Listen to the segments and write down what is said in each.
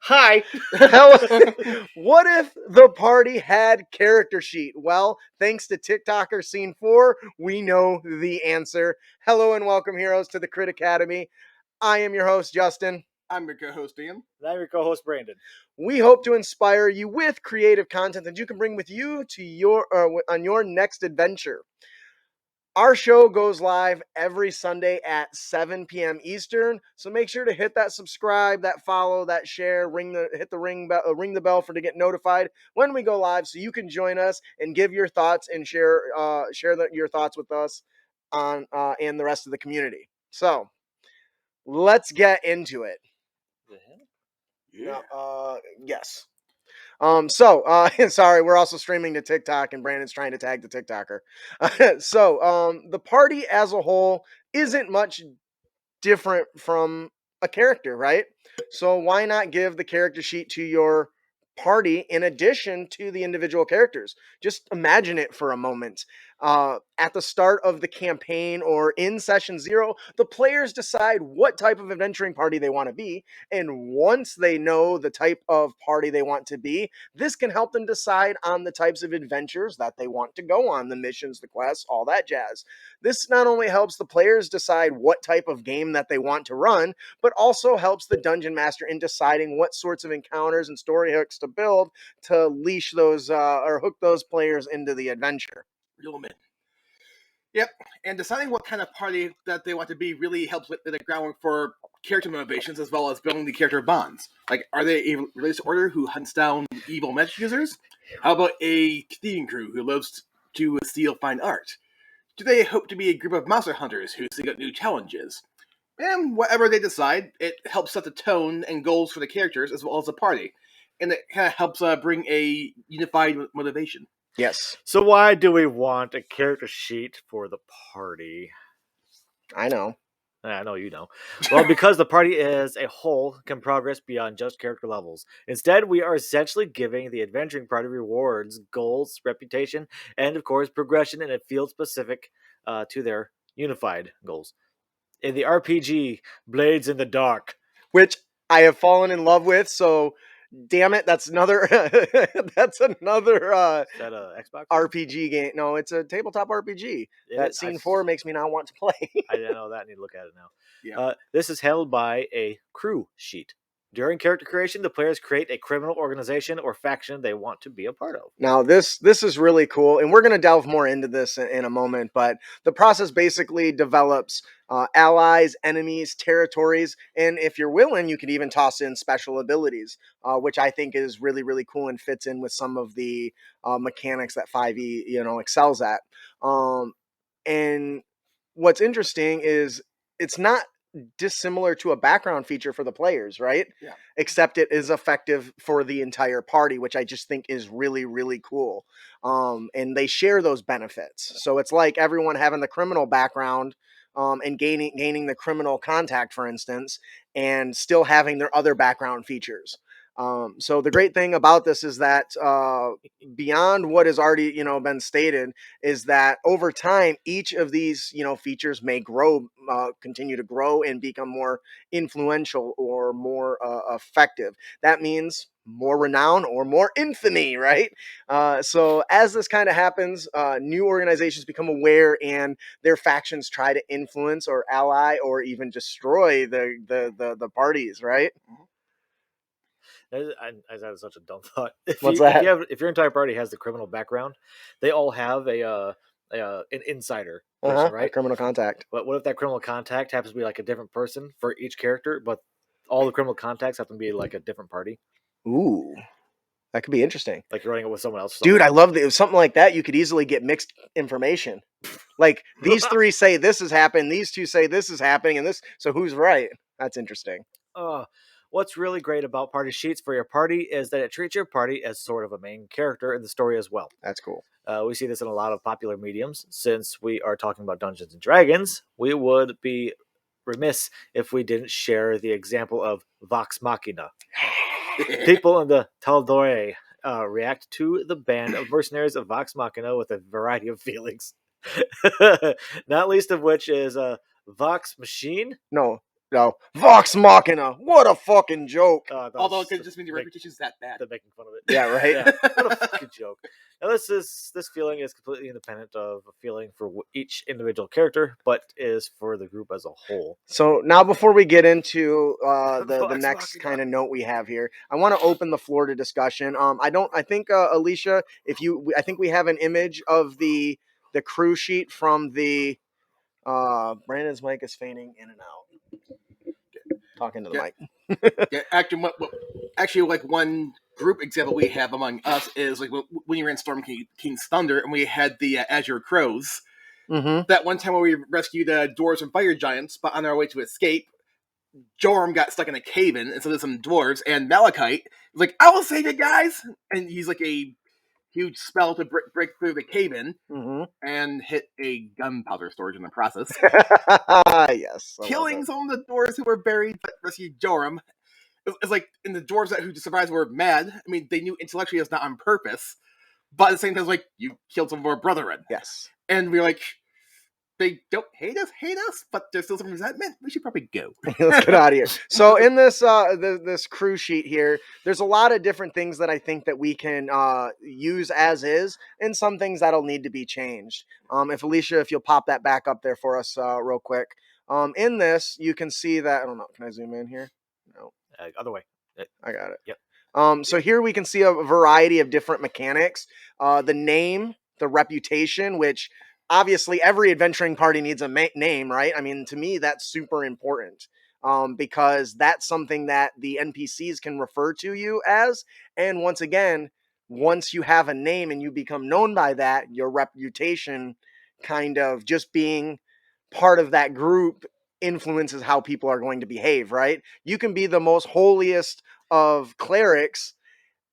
Hi. What if the party had character sheet? Well, thanks to TikToker Scene 4, we know the answer. Hello and welcome, heroes, to the Crit Academy. I am your host, Justin. I'm your co-host, Ian. And I'm your co-host, Brandon. We hope to inspire you with creative content that you can bring with you to your on your next adventure. Our show goes live every Sunday at 7 p.m. Eastern, so make sure to hit that subscribe, that follow, that share, ring the bell to get notified when we go live, so you can join us and give your thoughts and share your thoughts with us on and the rest of the community. So let's get into it. Yeah. Yes. Sorry, we're also streaming to TikTok, and Brandon's trying to tag the TikToker. The party as a whole isn't much different from a character, right? So why not give the character sheet to your party in addition to the individual characters? Just imagine it for a moment. At the start of the campaign or in session 0, the players decide what type of adventuring party they want to be, and once they know the type of party they want to be, this can help them decide on the types of adventures that they want to go on, the missions, the quests, all that jazz. This not only helps the players decide what type of game that they want to run, but also helps the dungeon master in deciding what sorts of encounters and story hooks to build to leash those or hook those players into the adventure. Real men. Yep, and deciding what kind of party that they want to be really helps with the groundwork for character motivations as well as building the character bonds. Like, are they a religious order who hunts down evil magic users? How about a thieving crew who loves to steal fine art? Do they hope to be a group of monster hunters who seek out new challenges? And whatever they decide, it helps set the tone and goals for the characters as well as the party. And it kind of helps bring a unified motivation. Yes, So why do we want a character sheet for the party? I know. I know you know. Well, because the party as a whole can progress beyond just character levels. Instead, we are essentially giving the adventuring party rewards, goals, reputation, and of course, progression in a field specific to their unified goals. In the RPG, Blades in the Dark. Which I have fallen in love with, so damn it, that's another Is that a Xbox? RPG game. No, it's a tabletop RPG. That Scene 4 makes me not want to play. I didn't know that. I need to look at it now. Yeah. This is held by a crew sheet. During character creation, the players create a criminal organization or faction they want to be a part of. Now, this is really cool, and we're going to delve more into this in a moment, but the process basically develops allies, enemies, territories, and if you're willing, you could even toss in special abilities, which I think is really, really cool and fits in with some of the mechanics that 5e, excels at. And what's interesting is it's not dissimilar to a background feature for the players, right? Yeah. Except it is effective for the entire party, which I just think is really, really cool. And they share those benefits. So it's like everyone having the criminal background and gaining the criminal contact, for instance, and still having their other background features. So the great thing about this is that beyond what has already been stated is that over time each of these features may grow, continue to grow and become more influential or more effective. That means more renown or more infamy, right? So as this kind of happens, new organizations become aware and their factions try to influence or ally or even destroy the parties, right? That is such a dumb thought. What's that? If your entire party has the criminal background, they all have an insider person, right? A criminal contact. But what if that criminal contact happens to be like a different person for each character, but all the criminal contacts have to be like a different party? Ooh, that could be interesting. Like you're running it with someone else. Dude, I love that. If something like that, you could easily get mixed information. Like these three say this has happened, these two say this is happening, and this. So who's right? That's interesting. What's really great about party sheets for your party is that it treats your party as sort of a main character in the story as well. That's cool. We see this in a lot of popular mediums. Since we are talking about Dungeons and Dragons, we would be remiss if we didn't share the example of Vox Machina. People in the Taldore react to the band of mercenaries of Vox Machina with a variety of feelings. Not least of which is Vox Machine. No, No, Vox Machina. What a fucking joke. I thought Although was it could the- just mean your make- reputation's that bad. the making fun of it. Yeah, right. Yeah, what a fucking joke. Now this feeling is completely independent of a feeling for each individual character, but is for the group as a whole. So now, before we get into the Vox next Machina. kind of note we have here, I want to open the floor to discussion. I think Alicia, I think we have an image of the crew sheet from the. Brandon's mic is fading in and out. Talking to the mic. Yeah, actually, like one group example we have among us is like when you ran Storm King's Thunder, and we had the Azure Crows. Mm-hmm. That one time when we rescued dwarves from fire giants, but on our way to escape, Joram got stuck in a cave-in, and so there's some dwarves, and Malachite was like, "I will save you guys!" And he's like a huge spell to break through the cave-in, Mm-hmm. and hit a gunpowder storage in the process, Yes. I love killing it. some of the dwarves who were buried, but rescued Joram. It's like, and the dwarves who survived were mad. I mean, they knew intellectually it was not on purpose, but at the same time, it's like, you killed some of our brethren. Yes. And we're like, they don't hate us, but there's still some resentment. We should probably go. Let's get out of here. So in this this crew sheet here, there's a lot of different things that I think that we can use as is, and some things that'll need to be changed. If Alicia, if you'll pop that back up there for us real quick. In this, you can see that, I don't know, can I zoom in here? No. Other way. I got it. Yep. So here we can see a variety of different mechanics. The name, the reputation, which obviously every adventuring party needs a name, right? I mean, to me, that's super important because that's something that the NPCs can refer to you as. And once again, once you have a name and you become known by that, your reputation kind of just being part of that group influences how people are going to behave, right? You can be the most holiest of clerics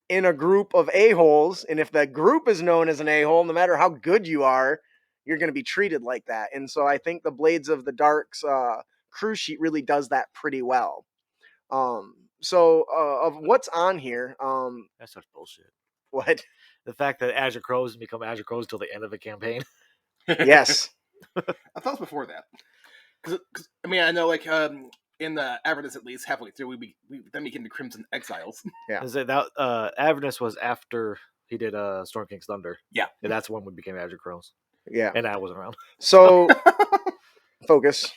in a group of a-holes, and if that group is known as an a-hole, no matter how good you are, you're going to be treated like that. And so I think the Blades of the Dark's crew sheet really does that pretty well. So of what's on here, That's such bullshit. what? The fact that Azure Crows become Azure Crows till the end of the campaign. Yes. I thought it was before that. Because I mean, I know, like, in the Avernus at least, halfway through, we then became the Crimson Exiles. Yeah. Is that Avernus was after he did Storm King's Thunder. Yeah. And that's when we became Azure Crows. Yeah. And I wasn't around. So focus.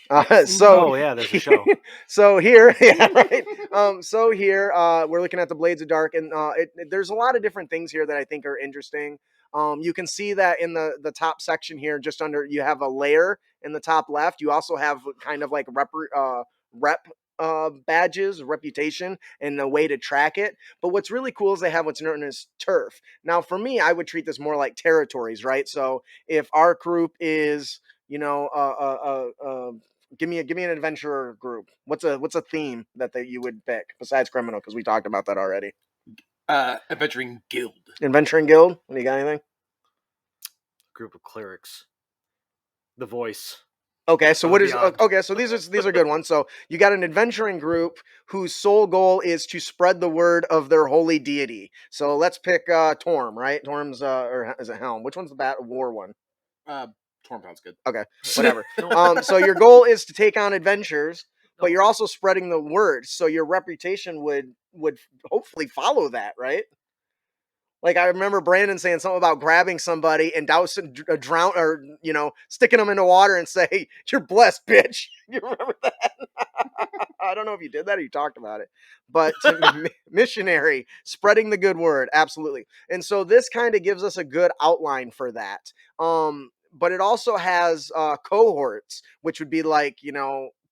So oh yeah, there's a show. So here, yeah, right. So here, we're looking at the Blades of Dark, and there's a lot of different things here that I think are interesting. You can see that in the top section here, just under, you have a layer in the top left. You also have kind of like rep badges, reputation, and a way to track it. But what's really cool is they have what's known as turf. Now, for me, I would treat this more like territories, right? So if our group is, you know, give me an adventurer group. What's a theme that you would pick besides criminal? Because we talked about that already. Adventuring Guild. Adventuring guild. What do you got? Anything? Group of clerics. The voice. Okay, so Of what the is beyond. okay? So these are good ones. So you got an adventuring group whose sole goal is to spread the word of their holy deity. So let's pick Torm, right? Torm's or is it Helm? Which one's the war one? Torm sounds good. Okay, whatever. So your goal is to take on adventures, but you're also spreading the word. So your reputation would hopefully follow that, right? Like I remember Brandon saying something about grabbing somebody and dousing, drown, or sticking them into water and say, "You're blessed, bitch." You remember that? I don't know if you did that or you talked about it, but missionary, spreading the good word, absolutely. And so this kind of gives us a good outline for that. But it also has cohorts, which would be like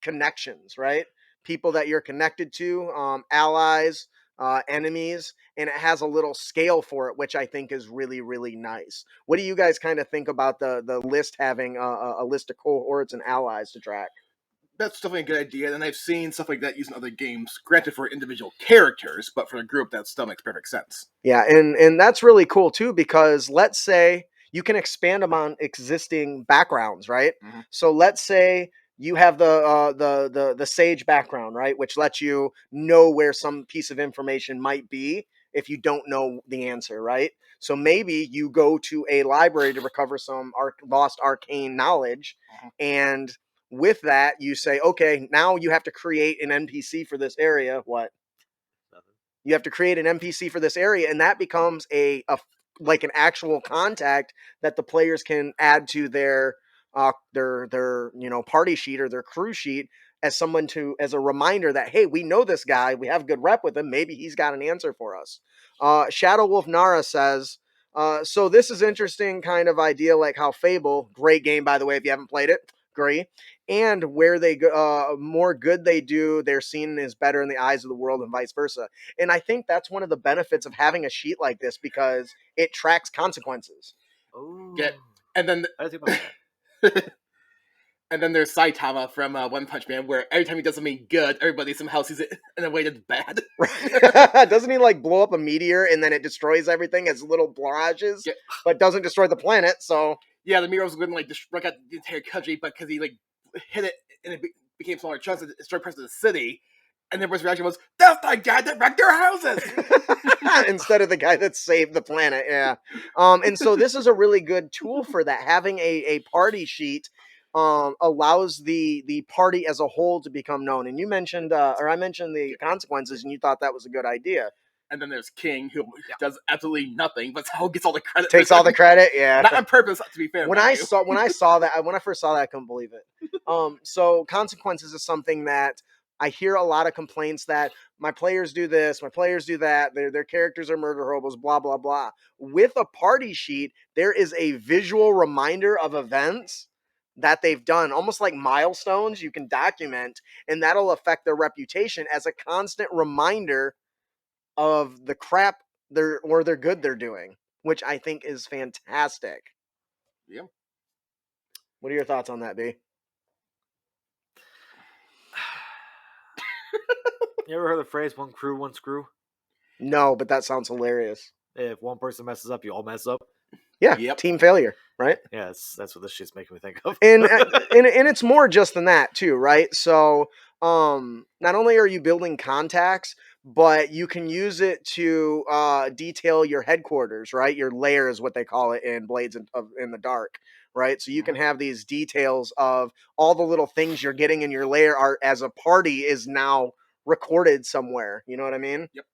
connections, right? People that you're connected to, allies. Enemies, and it has a little scale for it, which I think is really, really nice. What do you guys kind of think about the list having a list of cohorts and allies to track? That's definitely a good idea, and I've seen stuff like that used in other games. Granted, for individual characters, but for a group, that still makes perfect sense. Yeah, and that's really cool too, because let's say you can expand upon existing backgrounds, right? Mm-hmm. So let's say you have the sage background, right, which lets you know where some piece of information might be if you don't know the answer, right? So maybe you go to a library to recover some lost arcane knowledge, Mm-hmm. and with that, you say, okay, now you have to create an NPC for this area. What? Nothing. You have to create an NPC for this area, and that becomes like an actual contact that the players can add to their party sheet or their crew sheet as as a reminder that, hey, we know this guy, we have good rep with him, maybe he's got an answer for us. Shadow Wolf Nara says, so this is interesting kind of idea, like how Fable, great game by the way if you haven't played it, agree, and where they more good they do, they're seen as better in the eyes of the world and vice versa. And I think that's one of the benefits of having a sheet like this, because it tracks consequences. Oh, And then I didn't think about that. and then there's Saitama from One Punch Man, where every time he does something good, everybody somehow sees it in a way that's bad. Doesn't he like blow up a meteor and then it destroys everything as little barrages, Yeah. but doesn't destroy the planet? So Yeah, the meteor was going to like destroy out the entire country, but because he like hit it and it became smaller chunks, it destroyed parts of the city. And everyone's reaction was, "That's the guy that wrecked their houses!" instead of the guy that saved the planet. Yeah. And so this is a really good tool for that. Having a party sheet allows the party as a whole to become known. And you mentioned, or I mentioned the consequences, and you thought that was a good idea. And then there's King, who does absolutely nothing, but somehow gets all the credit. Takes all the credit. Yeah. Not on purpose, to be fair. When I saw that, when I first saw that, I couldn't believe it. So consequences is something that I hear a lot of complaints that my players do this, my players do that, their characters are murder hobos, blah blah blah. With a party sheet, there is a visual reminder of events that they've done, almost like milestones you can document, and that'll affect their reputation as a constant reminder of the crap they're good they're doing, which I think is fantastic. Yeah. What are your thoughts on that, B? You ever heard the phrase "one crew, one screw"? No, but that sounds hilarious. If one person messes up, you all mess up. Yeah, Yep. team failure, right? Yeah, that's what this shit's making me think of. And it's more just than that too, right? So, not only are you building contacts, but you can use it to detail your headquarters, right? Your lair is what they call it in Blades in the Dark, right? So you can have these details of all the little things you're getting in your lair are as a party is now recorded somewhere. You know what I mean? Yep.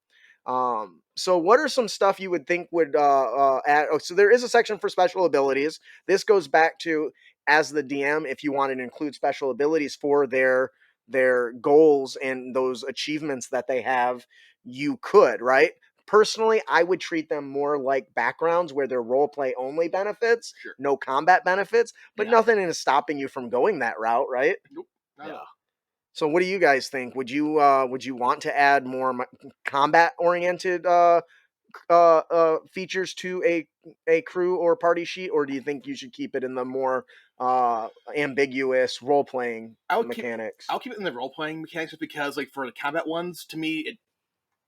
So what are some stuff you would think would add? Oh, so there is a section for special abilities. This goes back to, as the DM, if you wanted to include special abilities for their goals and those achievements that they have, you could, right? Personally, I would treat them more like backgrounds where they're role play only benefits, Sure. no combat benefits, but Yeah. nothing is stopping you from going that route, right? Nope. Not at all. So what do you guys think? Would you want to add more combat oriented features to a crew or party sheet, or do you think you should keep it in the more ambiguous role playing mechanics? I'll keep it in the role playing mechanics, just because, like, for the combat ones, to me, it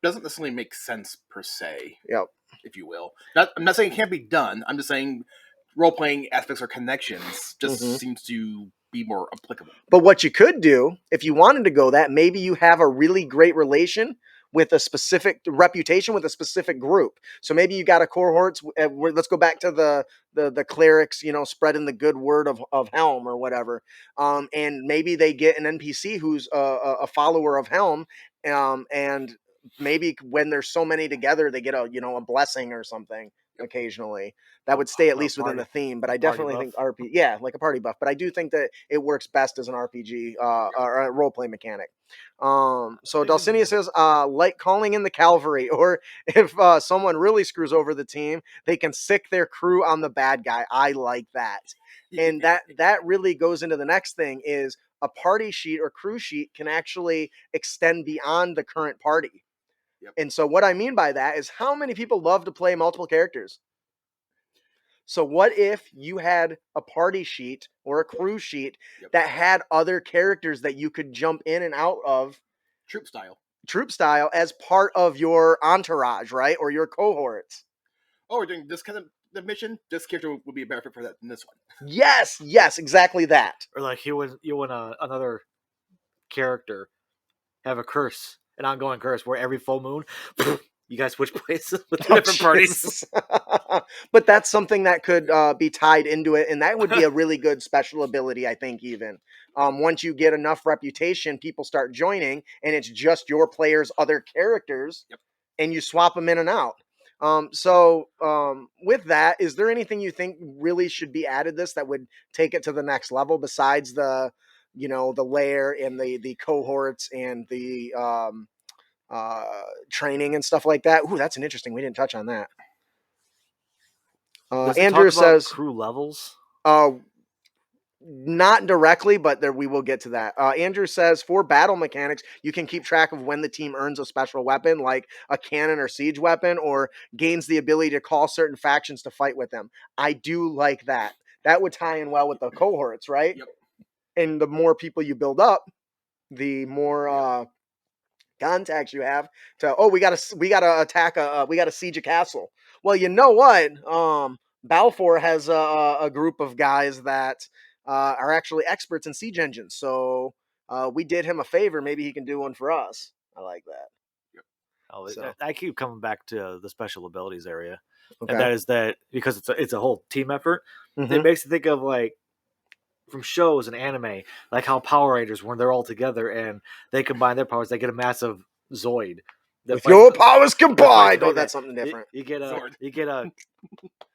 doesn't necessarily make sense per se. Yep. If you will. I'm not saying it can't be done. I'm just saying role playing aspects or connections just seems to be more applicable. But what you could do, if you wanted to go that, maybe you have a really great relation with a specific reputation with a specific group. So maybe you got a cohorts. Let's go back to the clerics, spreading the good word of Helm or whatever. And maybe they get an NPC who's a follower of Helm, and maybe when there's so many together, they get a blessing or something occasionally. That would stay at least within the theme, but I definitely think RPG, like a party buff. But I do think that it works best as an RPG or a role play mechanic. So Dulcinea says, like calling in the cavalry, or if someone really screws over the team, they can sick their crew on the bad guy. I like that. And that really goes into the next thing is a party sheet or crew sheet can actually extend beyond the current party. Yep. And so what I mean by that is how many people love to play multiple characters? So what if you had a party sheet or a crew sheet that had other characters that you could jump in and out of troop style as part of your entourage, right? Or your cohorts. Oh, we're doing this kind of the mission. This character would be a better fit for that than this one. Yes, exactly that. Or like you and another character have a curse, an ongoing curse where every full moon you guys switch places with the different parties. Jesus. But that's something that could be tied into it, and that would be a really good special ability, I think, even. Once you get enough reputation, people start joining, and it's just your players' other characters, and you swap them in and out. With that, is there anything you think really should be added this that would take it to the next level besides the lair and the cohorts and the training and stuff like that? Ooh, that's an interesting. We didn't touch on that. Andrew says crew levels. Not directly, but we will get to that. Andrew says for battle mechanics, you can keep track of when the team earns a special weapon, like a cannon or siege weapon, or gains the ability to call certain factions to fight with them. I do like that. That would tie in well with the cohorts, right? Yep. And the more people you build up, the more contacts you have to. Oh, we gotta attack we gotta siege a castle. Well, you know what? Balfour has a group of guys that are actually experts in siege engines. So we did him a favor. Maybe he can do one for us. I like that. Oh, So. I keep coming back to the special abilities area, Okay. and that is that because it's a whole team effort. Mhm. It makes you think of like from shows and anime, like how Power Rangers, when they're all together and they combine their powers, they get a massive Zoid. With your powers combined. Oh, That. that's something different. You get a Zord.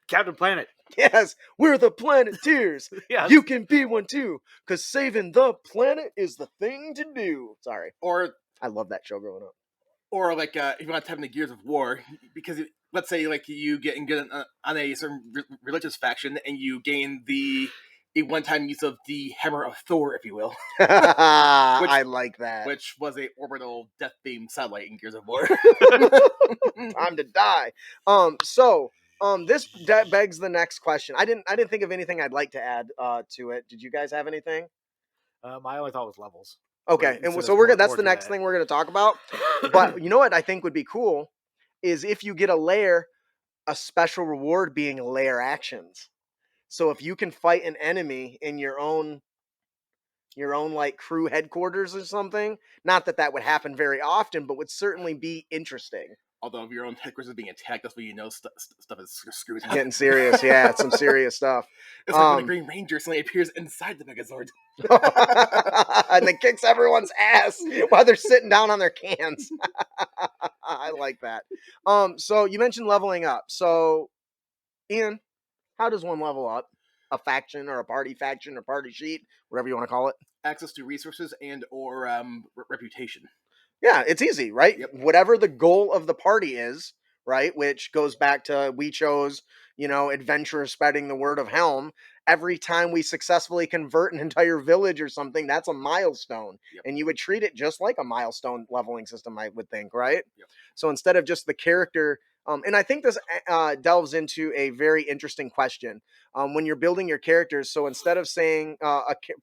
Captain Planet. Yes, we're the Planeteers. Yes. You can be one too, because saving the planet is the thing to do. Sorry. Or I love that show growing up. Or like if you want to tap into Gears of War, because let's say like you get on a certain religious faction and you gain a one-time use of the Hammer of Thor, if you will. I like that. Which was a orbital death beam satellite in Gears of War. Time to die. This begs the next question. I didn't think of anything I'd like to add to it. Did you guys have anything? My only thought was levels. Okay, and so that's the next thing we're gonna talk about. But you know what I think would be cool is if you get a lair, a special reward being lair actions. So if you can fight an enemy in your own like crew headquarters or something, not that would happen very often, but would certainly be interesting. Although if your own headquarters is being attacked, that's when you know stuff is screwed up. Getting serious, yeah, it's some serious stuff. It's like when the Green Ranger suddenly appears inside the Megazord. And it kicks everyone's ass while they're sitting down on their cans. I like that. So you mentioned leveling up. So, Ian, how does one level up? A faction or a party faction or party sheet, whatever you want to call it. Access to resources and or reputation. Yeah, it's easy, right? Yep. Whatever the goal of the party is, right? Which goes back to we chose, adventurers spreading the word of Helm. Every time we successfully convert an entire village or something, that's a milestone. Yep. And you would treat it just like a milestone leveling system, I would think, right? Yep. So instead of just the character, and I think this delves into a very interesting question. When you're building your characters, so instead of saying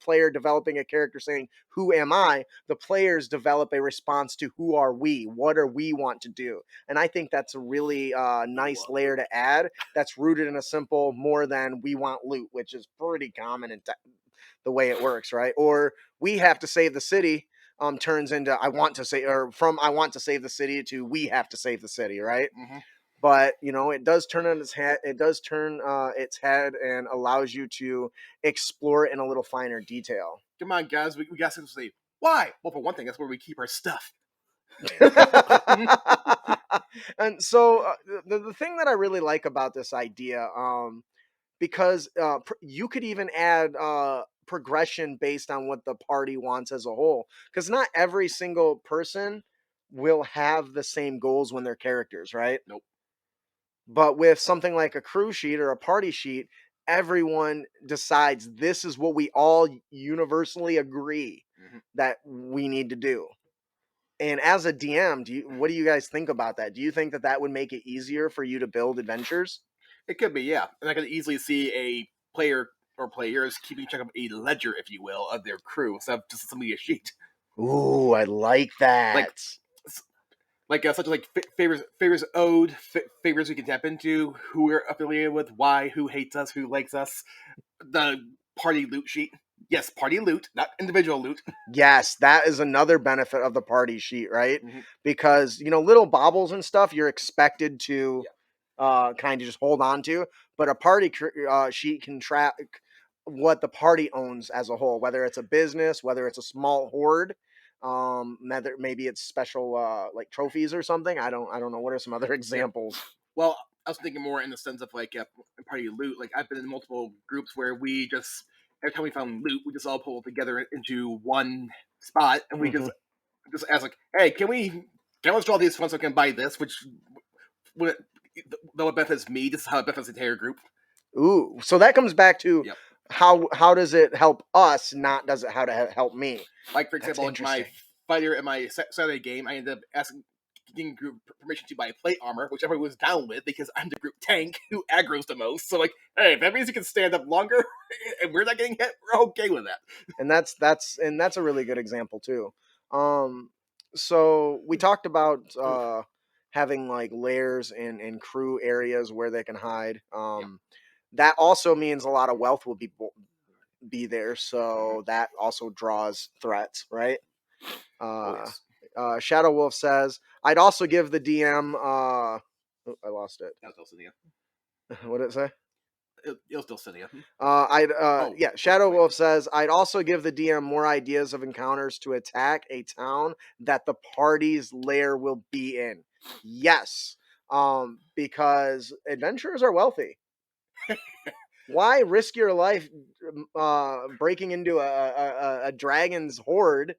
player developing a character saying, who am I? The players develop a response to who are we? What do we want to do? And I think that's a really nice layer to add that's rooted in a simple more than we want loot, which is pretty common in the way it works, right? Or we have to save the city turns into I want to save the city to we have to save the city, right? Mm-hmm. But it does turn on its head. It does turn its head and allows you to explore it in a little finer detail. Come on, guys, we got something to say. Why? Well, for one thing, that's where we keep our stuff. And so the thing that I really like about this idea, because you could even add progression based on what the party wants as a whole, because not every single person will have the same goals when they're characters, right? Nope. But with something like a crew sheet or a party sheet, everyone decides this is what we all universally agree that we need to do. And as a DM, what do you guys think about that? Do you think that would make it easier for you to build adventures? It could be, yeah. And I could easily see a player or players keeping track of a ledger, if you will, of their crew instead of just simply a sheet. Ooh, I like that. Such as like favors owed, favors we can tap into, who we're affiliated with, why, who hates us, who likes us, the party loot sheet. Yes, party loot, not individual loot. Yes, that is another benefit of the party sheet, right? Mhm. Because little baubles and stuff you're expected to kind of just hold on to, but a party sheet can track what the party owns as a whole, whether it's a business, whether it's a small hoard, maybe it's special like trophies or something. I don't know. What are some other examples? Well, I was thinking more in the sense of like party loot. Like I've been in multiple groups where we just every time we found loot, we just all pull together into one spot, and we just ask like, "Hey, can we withdraw these funds so I can buy this?" Which would though it benefits me, this is how it benefits the entire group. Ooh, so that comes back to Yep. how does it help us, not does it how to help me. Like for That's example, like my interesting. fighter in my Saturday game, I ended up asking getting group permission to buy plate armor, which everyone was down with because I'm the group tank who aggroes the most. So like, hey, if that means you can stand up longer and we're not getting hit, we're okay with that. And that's a really good example too. So we talked about having like layers and crew areas where they can hide. That also means a lot of wealth will be there, so that also draws threats, right? Oh yes. Shadow Wolf says, I'd also give the DM I lost it. That was still Cynia. What did it say? It was still Cynia. Shadow wait. Wolf says, I'd also give the DM more ideas of encounters to attack a town that the party's lair will be in. Yes. Because adventurers are wealthy. Why risk your life breaking into a dragon's hoard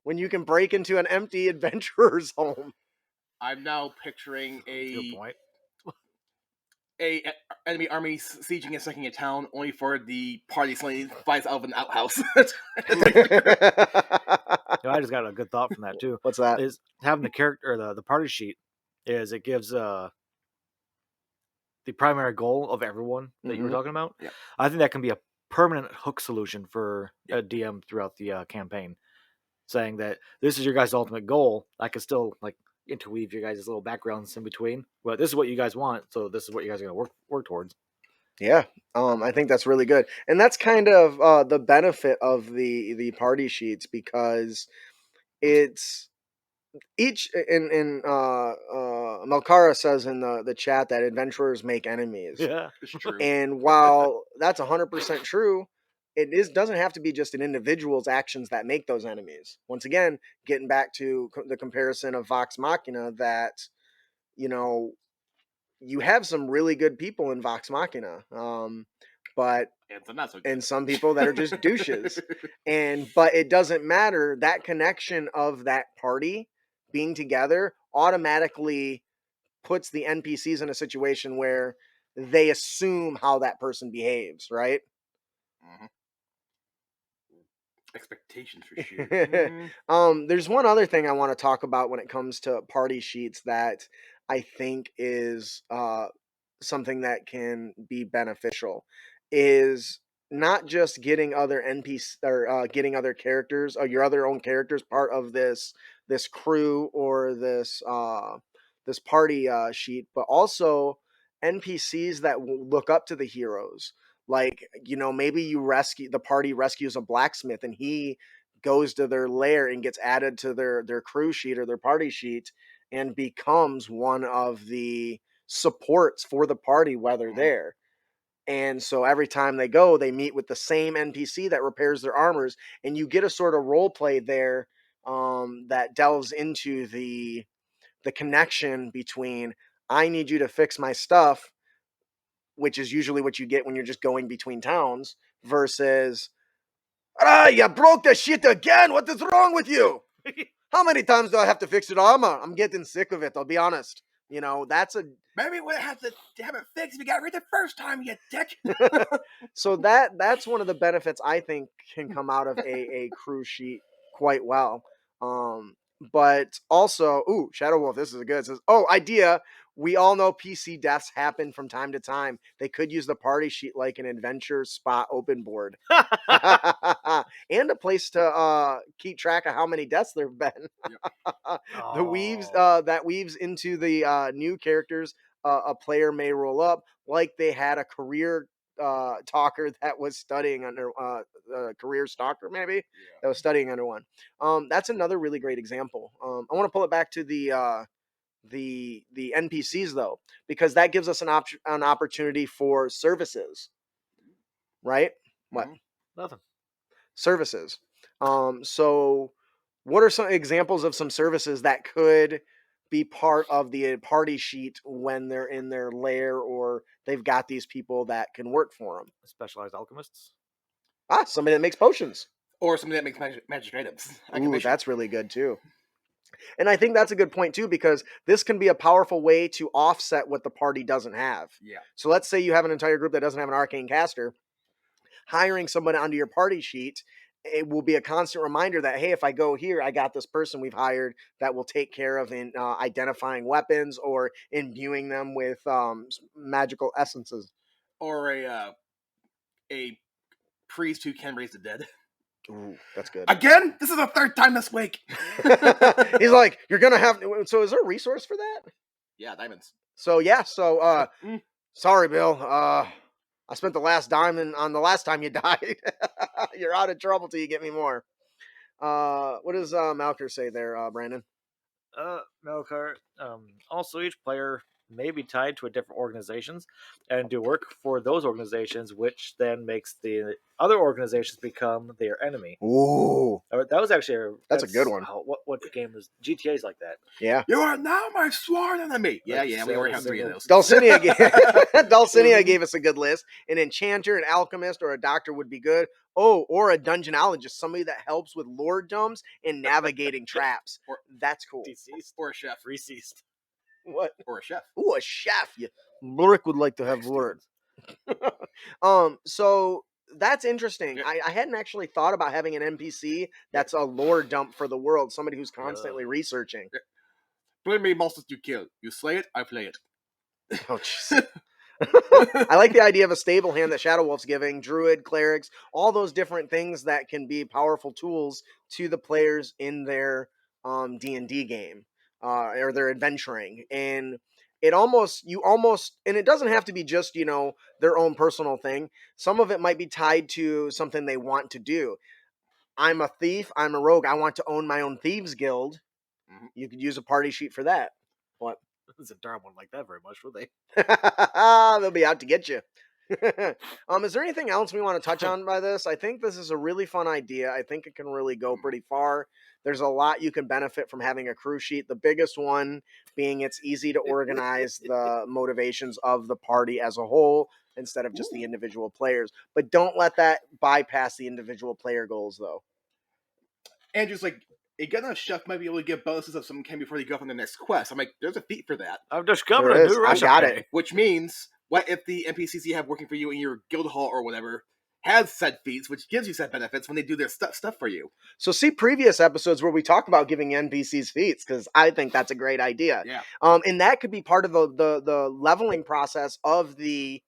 when you can break into an empty adventurer's home? I'm now picturing Good point. a enemy army sieging and sacking a town, only for the party suddenly flies out of an outhouse. I just got a good thought from that too. What's that? Is having the character or the party sheet is it gives the primary goal of everyone that you were talking about. Yeah. I think that can be a permanent hook solution for a DM throughout the campaign, saying that this is your guys' ultimate goal. I can still like interweave your guys' little backgrounds in between. But this is what you guys want, so this is what you guys are going to work towards. Yeah, I think that's really good, and that's kind of the benefit of the party sheets, because it's each in Melkara says in the chat that adventurers make enemies, Yeah, It's true. and while that's 100% true, doesn't have to be just an individual's actions that make those enemies. Once again, getting back to the comparison of Vox Machina, that you know you have some really good people in Vox Machina, but And so not so good. and some people that are just douches. But it doesn't matter. That connection of that party being together automatically puts the NPCs in a situation where they assume how that person behaves, right? Mhm. Expectations for sure. There's one other thing I want to talk about when it comes to party sheets that I think is something that can be beneficial, is not just getting other NPCs or getting other characters or your other own characters part of this crew or this party sheet, but also NPCs that will look up to the heroes. Like, maybe the party rescues a blacksmith and he goes to their lair and gets added to their crew sheet or their party sheet and becomes one of the supports for the party while they're there. And so every time they go, they meet with the same NPC that repairs their armors, and you get a sort of role play there that delves into the connection between, I need you to fix my stuff, which is usually what you get when you're just going between towns, versus, you broke the shit again. What is wrong with you? How many times do I have to fix your armor? I'm getting sick of it. I'll be honest. That's a Maybe we have to have it fixed if we got rid the first time, you dick. so that's one of the benefits I think can come out of a crew sheet quite well. But also, Shadow Wolf, this is a good. It says, idea. We all know PC deaths happen from time to time. They could use the party sheet like an adventure spot open board. And a place to keep track of how many deaths there have been. That weaves into the new characters a player may roll up, like they had a career talker that was studying under career stalker, maybe that was studying under one. That's another really great example. I want to pull it back to the NPCs though, because that gives us an opportunity for services, right? What? Nothing. Services. So what are some examples of some services that could be part of the party sheet when they're in their lair or they've got these people that can work for them? Specialized alchemists. Somebody that makes potions. Or somebody that makes magic items. Ooh, that's really good too. And I think that's a good point too, because this can be a powerful way to offset what the party doesn't have. Yeah. So let's say you have an entire group that doesn't have an arcane caster. Hiring someone onto your party sheet, it will be a constant reminder that, hey, if I go here, I got this person we've hired that will take care of in identifying weapons or imbuing them with magical essences. Or a priest who can raise the dead. Ooh, that's good. Again, this is the third time this week. He's like, you're gonna have. So, is there a resource for that? Yeah, diamonds. So yeah. So, sorry, Bill. I spent the last diamond on the last time you died. You're out of trouble till you get me more. What does Malker say there, Brandon? Melkar. Also, each player may be tied to a different organizations and do work for those organizations, which then makes the other organizations become their enemy. Ooh, That was actually that's a good one. What game is GTA's like that? Yeah. You are now my sworn enemy. Yeah, we already have 3 of those. Dulcinea gave us a good list. An enchanter, an alchemist, or a doctor would be good. Oh, or a dungeonologist, somebody that helps with lorddoms and navigating traps. That's cool. Deceased. Or a chef. Receased. What? Or a chef. Ooh, a chef. Yeah. Lurik would like to have Lurik. So that's interesting. Yep. I hadn't actually thought about having an NPC that's a lore dump for the world, somebody who's constantly researching. Bring me monsters you kill. You slay it, I play it. Oh, jeez. I like the idea of a stable hand that Shadow Wolf's giving, druid, clerics, all those different things that can be powerful tools to the players in their D&D game or their adventuring. And it and it doesn't have to be just, their own personal thing. Some of it might be tied to something they want to do. I'm a thief, I'm a rogue, I want to own my own thieves guild. Mm-hmm. You could use a party sheet for that. What? Doesn't Durham wouldn't like that very much, would they? They'll be out to get you. Is there anything else we want to touch on by this? I think this is a really fun idea. I think it can really go pretty far. There's a lot you can benefit from having a crew sheet. The biggest one being it's easy to organize the motivations of the party as a whole instead of just the individual players. But don't let that bypass the individual player goals, though. Andrew's like, a gun chef might be able to get bonuses if someone can before they go on the next quest. I'm like, there's a feat for that. I've discovered a new recipe. I got it. Which means, what if the NPCs you have working for you in your guild hall or whatever have said feats, which gives you said benefits when they do their stuff for you. So see previous episodes where we talked about giving NPCs feats, because I think that's a great idea. Yeah. And that could be part of the leveling process of the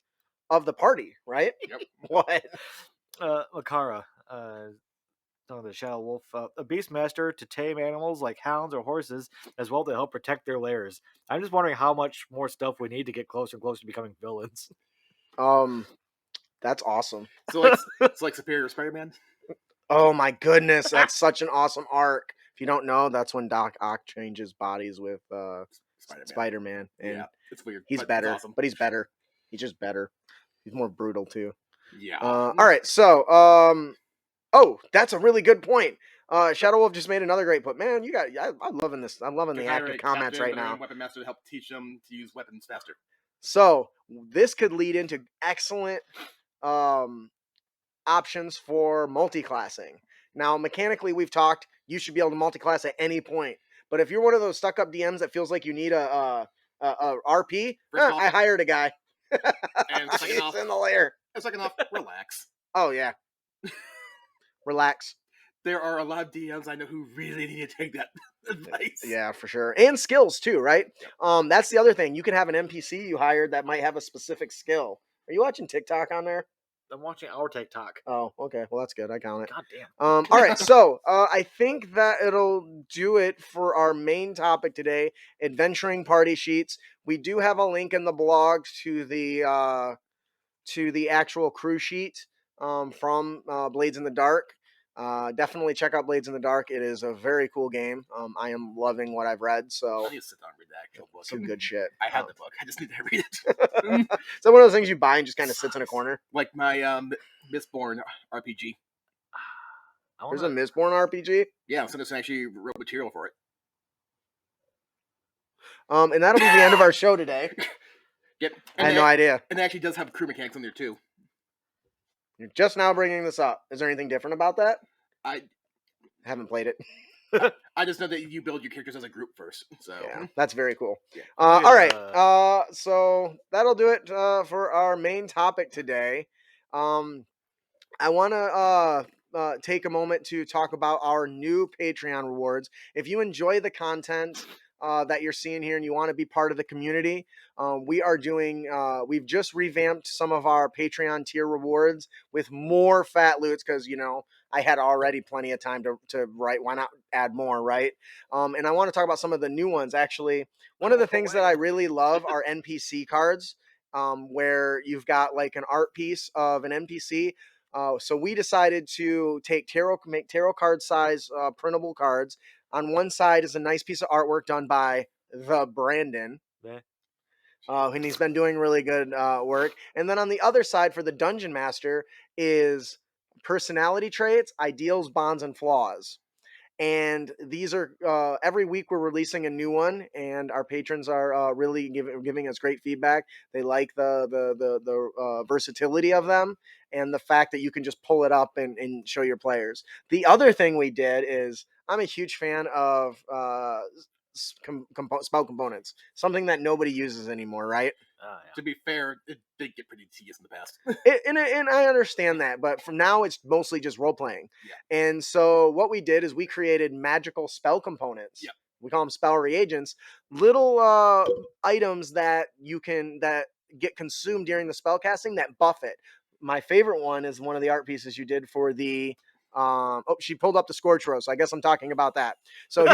party, right? Yep. What? Makara, the Shadow Wolf, a Beastmaster to tame animals like hounds or horses, as well to help protect their lairs. I'm just wondering how much more stuff we need to get closer and closer to becoming villains. That's awesome. So it's like Superior Spider-Man? Oh my goodness, that's such an awesome arc. If you don't know, that's when Doc Ock changes bodies with Spider-Man. And yeah, it's weird. He's better, awesome. But he's better. He's just better. He's more brutal too. Yeah. All right, so that's a really good point. Shadow Wolf just made another great point. Man, I'm loving this. I'm loving the active comments right now. Weapon Master to help teach them to use weapons faster. So this could lead into excellent options for multi-classing. Now, mechanically, we've talked, you should be able to multi-class at any point. But if you're one of those stuck-up DMs that feels like you need a RP, I hired a guy. And second off, in the lair. And second off, relax. Oh, yeah. Relax. There are a lot of DMs I know who really need to take that advice. Yeah, for sure. And skills, too, right? Yep. That's the other thing. You can have an NPC you hired that might have a specific skill. Are you watching TikTok on there? I'm watching our TikTok. Oh, okay. Well, that's good. I count it. God damn. All right. So I think that it'll do it for our main topic today, adventuring party sheets. We do have a link in the blog to the to the actual crew sheet from Blades in the Dark. Definitely check out Blades in the Dark. It is a very cool game. I am loving what I've read. So I need to sit down and read the actual book. some good shit. I had the book. I just need to read it. So one of those things you buy and just kind of sits in a corner. Like my Mistborn RPG. There's a Mistborn RPG. Yeah, so this actually wrote material for it. And that'll be the end of our show today. Yep. I had no idea. And it actually does have crew mechanics in there too. You're just now bringing this up. Is there anything different about that? I haven't played it. I just know that you build your characters as a group first. So yeah, that's very cool. Yeah. All right. So that'll do it for our main topic today. I want to take a moment to talk about our new Patreon rewards. If you enjoy the content that you're seeing here and you want to be part of the community, we are doing, we've just revamped some of our Patreon tier rewards with more fat loots because, you know, I had already plenty of time to write. Why not add more, right? And I want to talk about some of the new ones. Actually, one of the things that I really love are NPC cards, where you've got like an art piece of an NPC. So we decided to make tarot card size printable cards. On one side is a nice piece of artwork done by the Brandon. And he's been doing really good work. And then on the other side for the Dungeon Master is personality traits, ideals, bonds, and flaws. And these are every week we're releasing a new one, and our patrons are really giving us great feedback. They like the versatility of them and the fact that you can just pull it up and show your players. The other thing we did is I'm a huge fan of spell components, something that nobody uses anymore, right? Yeah. To be fair, it did get pretty tedious in the past. And I understand that, but from now it's mostly just role playing. Yeah. And so what we did is we created magical spell components. Yeah. We call them spell reagents, little items that get consumed during the spell casting that buff it. My favorite one is one of the art pieces you did for the she pulled up the Scorch Rose, so I guess I'm talking about that. So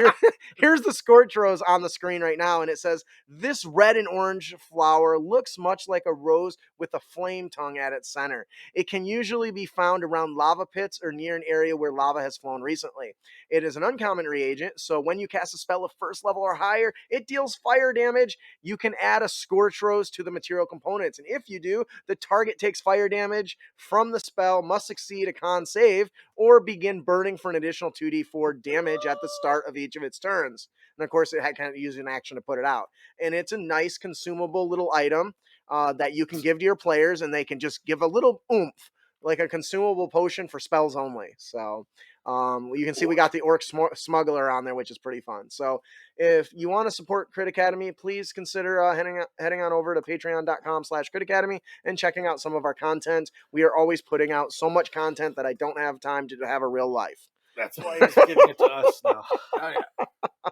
here's the Scorch Rose on the screen right now, and it says, this red and orange flower looks much like a rose with a flame tongue at its center. It can usually be found around lava pits or near an area where lava has flown recently. It is an uncommon reagent, so when you cast a spell of first level or higher, it deals fire damage. You can add a Scorch Rose to the material components, and if you do, the target takes fire damage from the spell, must succeed a con save, or begin burning for an additional 2d4 damage at the start of each of its turns. And of course, it had kind of used an action to put it out. And it's a nice consumable little item that you can give to your players, and they can just give a little oomph, like a consumable potion for spells only. So you can see we got the Orc Smuggler on there, which is pretty fun. So if you want to support Crit Academy, please consider heading on over to patreon.com/Crit Academy and checking out some of our content. We are always putting out so much content that I don't have time to have a real life. That's why he's giving it to us now. Oh, yeah.